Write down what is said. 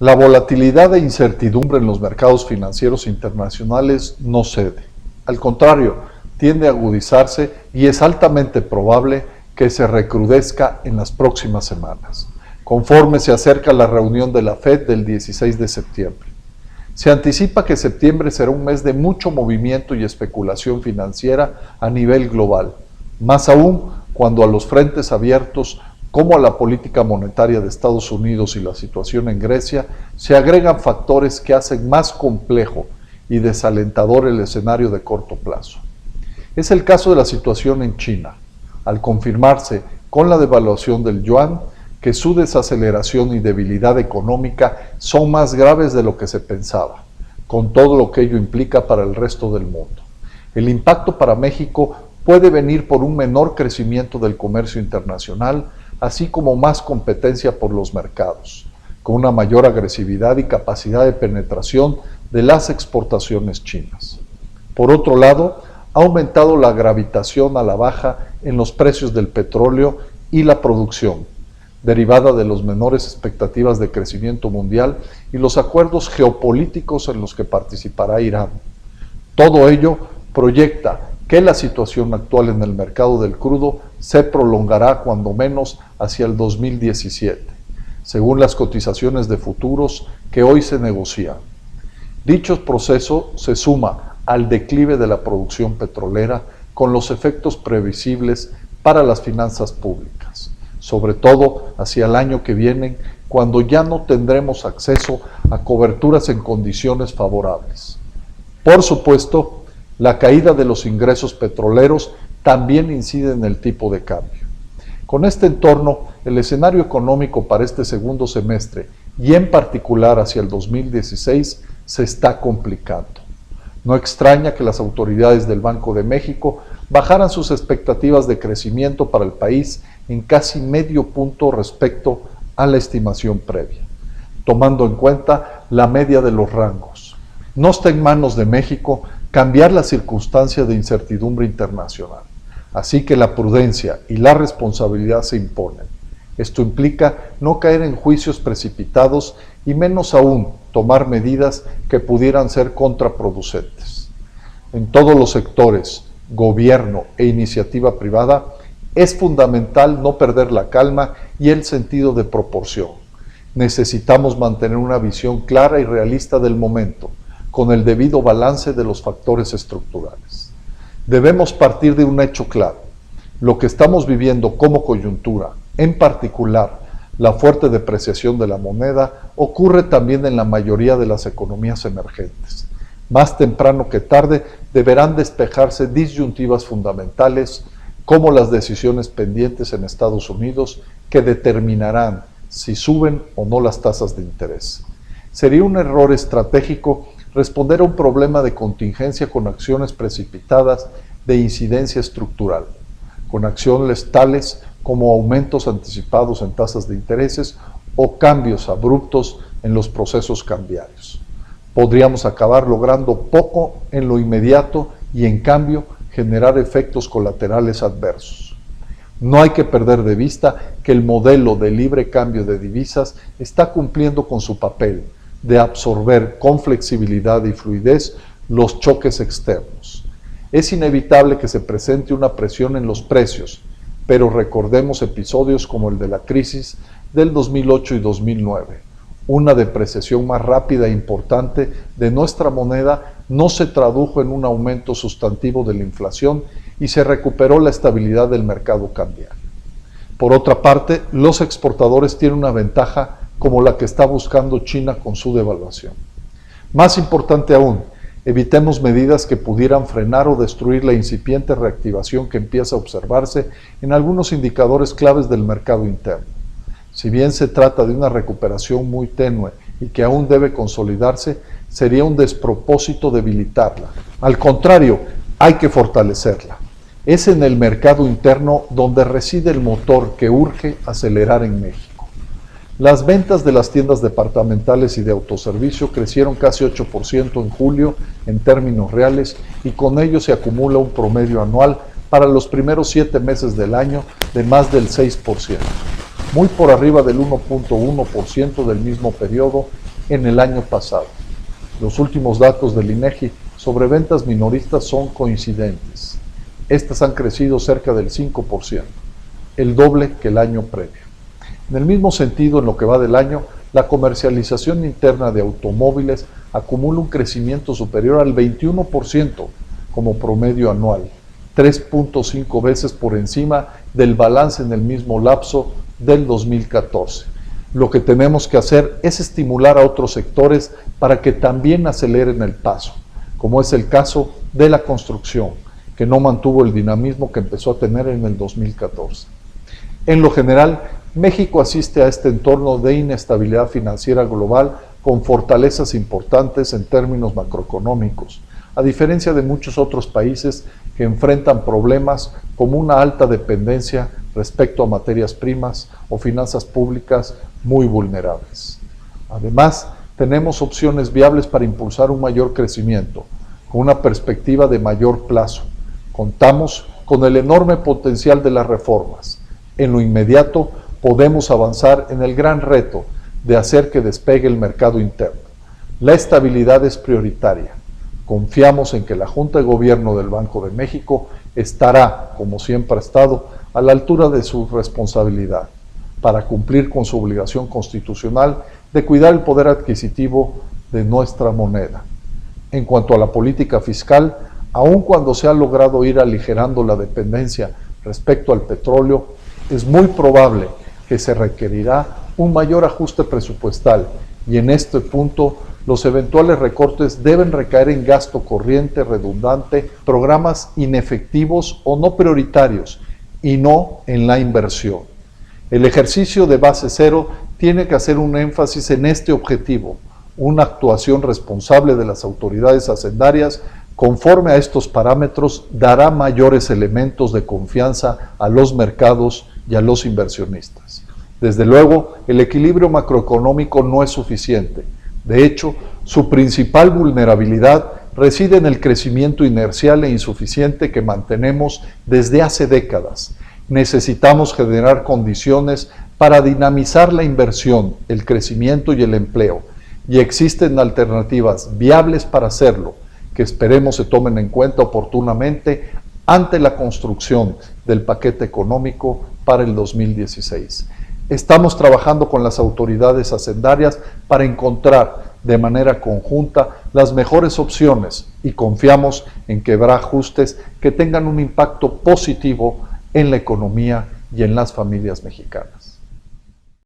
La volatilidad e incertidumbre en los mercados financieros internacionales no cede. Al contrario, tiende a agudizarse y es altamente probable que se recrudezca en las próximas semanas, conforme se acerca la reunión de la Fed del 16 de septiembre. Se anticipa que septiembre será un mes de mucho movimiento y especulación financiera a nivel global, más aún cuando a los frentes abiertos como a la política monetaria de Estados Unidos y la situación en Grecia, se agregan factores que hacen más complejo y desalentador el escenario de corto plazo. Es el caso de la situación en China, al confirmarse con la devaluación del yuan que su desaceleración y debilidad económica son más graves de lo que se pensaba, con todo lo que ello implica para el resto del mundo. El impacto para México puede venir por un menor crecimiento del comercio internacional, así como más competencia por los mercados, con una mayor agresividad y capacidad de penetración de las exportaciones chinas. Por otro lado, ha aumentado la gravitación a la baja en los precios del petróleo y la producción, derivada de las menores expectativas de crecimiento mundial y los acuerdos geopolíticos en los que participará Irán. Todo ello proyecta que la situación actual en el mercado del crudo se prolongará cuando menos hacia el 2017, según las cotizaciones de futuros que hoy se negocian. Dicho proceso se suma al declive de la producción petrolera con los efectos previsibles para las finanzas públicas, sobre todo hacia el año que viene, cuando ya no tendremos acceso a coberturas en condiciones favorables. Por supuesto, la caída de los ingresos petroleros también incide en el tipo de cambio. Con este entorno, el escenario económico para este segundo semestre y en particular hacia el 2016 se está complicando. No extraña que las autoridades del Banco de México bajaran sus expectativas de crecimiento para el país en casi medio punto respecto a la estimación previa, tomando en cuenta la media de los rangos. No está en manos de México cambiar la circunstancia de incertidumbre internacional, así que la prudencia y la responsabilidad se imponen. Esto implica no caer en juicios precipitados y menos aún tomar medidas que pudieran ser contraproducentes. En todos los sectores, gobierno e iniciativa privada, es fundamental no perder la calma y el sentido de proporción. Necesitamos mantener una visión clara y realista del momento, con el debido balance de los factores estructurales. Debemos partir de un hecho claro. Lo que estamos viviendo como coyuntura, en particular la fuerte depreciación de la moneda, ocurre también en la mayoría de las economías emergentes. Más temprano que tarde deberán despejarse disyuntivas fundamentales como las decisiones pendientes en Estados Unidos que determinarán si suben o no las tasas de interés. Sería un error estratégico responder a un problema de contingencia con acciones precipitadas de incidencia estructural, con acciones tales como aumentos anticipados en tasas de intereses o cambios abruptos en los procesos cambiarios. Podríamos acabar logrando poco en lo inmediato y en cambio generar efectos colaterales adversos. No hay que perder de vista que el modelo de libre cambio de divisas está cumpliendo con su papel de absorber con flexibilidad y fluidez los choques externos. Es inevitable que se presente una presión en los precios, pero recordemos episodios como el de la crisis del 2008 y 2009. Una depreciación más rápida e importante de nuestra moneda no se tradujo en un aumento sustantivo de la inflación y se recuperó la estabilidad del mercado cambiario. Por otra parte, los exportadores tienen una ventaja como la que está buscando China con su devaluación. Más importante aún, evitemos medidas que pudieran frenar o destruir la incipiente reactivación que empieza a observarse en algunos indicadores claves del mercado interno. Si bien se trata de una recuperación muy tenue y que aún debe consolidarse, sería un despropósito debilitarla. Al contrario, hay que fortalecerla. Es en el mercado interno donde reside el motor que urge acelerar en México. Las ventas de las tiendas departamentales y de autoservicio crecieron casi 8% en julio en términos reales y con ello se acumula un promedio anual para los primeros 7 meses del año de más del 6%, muy por arriba del 1.1% del mismo periodo en el año pasado. Los últimos datos del INEGI sobre ventas minoristas son coincidentes. Estas han crecido cerca del 5%, el doble que el año previo. En el mismo sentido, en lo que va del año, la comercialización interna de automóviles acumula un crecimiento superior al 21% como promedio anual, 3.5 veces por encima del balance en el mismo lapso del 2014. Lo que tenemos que hacer es estimular a otros sectores para que también aceleren el paso, como es el caso de la construcción, que no mantuvo el dinamismo que empezó a tener en el 2014. En lo general, México asiste a este entorno de inestabilidad financiera global con fortalezas importantes en términos macroeconómicos, a diferencia de muchos otros países que enfrentan problemas como una alta dependencia respecto a materias primas o finanzas públicas muy vulnerables. Además, tenemos opciones viables para impulsar un mayor crecimiento, con una perspectiva de mayor plazo. Contamos con el enorme potencial de las reformas. En lo inmediato, podemos avanzar en el gran reto de hacer que despegue el mercado interno. La estabilidad es prioritaria. Confiamos en que la Junta de Gobierno del Banco de México estará, como siempre ha estado, a la altura de su responsabilidad para cumplir con su obligación constitucional de cuidar el poder adquisitivo de nuestra moneda. En cuanto a la política fiscal, aun cuando se ha logrado ir aligerando la dependencia respecto al petróleo, es muy probable que se requerirá un mayor ajuste presupuestal y en este punto los eventuales recortes deben recaer en gasto corriente, redundante, programas inefectivos o no prioritarios y no en la inversión. El ejercicio de base cero tiene que hacer un énfasis en este objetivo, una actuación responsable de las autoridades hacendarias conforme a estos parámetros dará mayores elementos de confianza a los mercados y a los inversionistas. Desde luego, el equilibrio macroeconómico no es suficiente. De hecho, su principal vulnerabilidad reside en el crecimiento inercial e insuficiente que mantenemos desde hace décadas. Necesitamos generar condiciones para dinamizar la inversión, el crecimiento y el empleo, y existen alternativas viables para hacerlo, que esperemos se tomen en cuenta oportunamente ante la construcción del paquete económico para el 2016. Estamos trabajando con las autoridades hacendarias para encontrar de manera conjunta las mejores opciones y confiamos en que habrá ajustes que tengan un impacto positivo en la economía y en las familias mexicanas.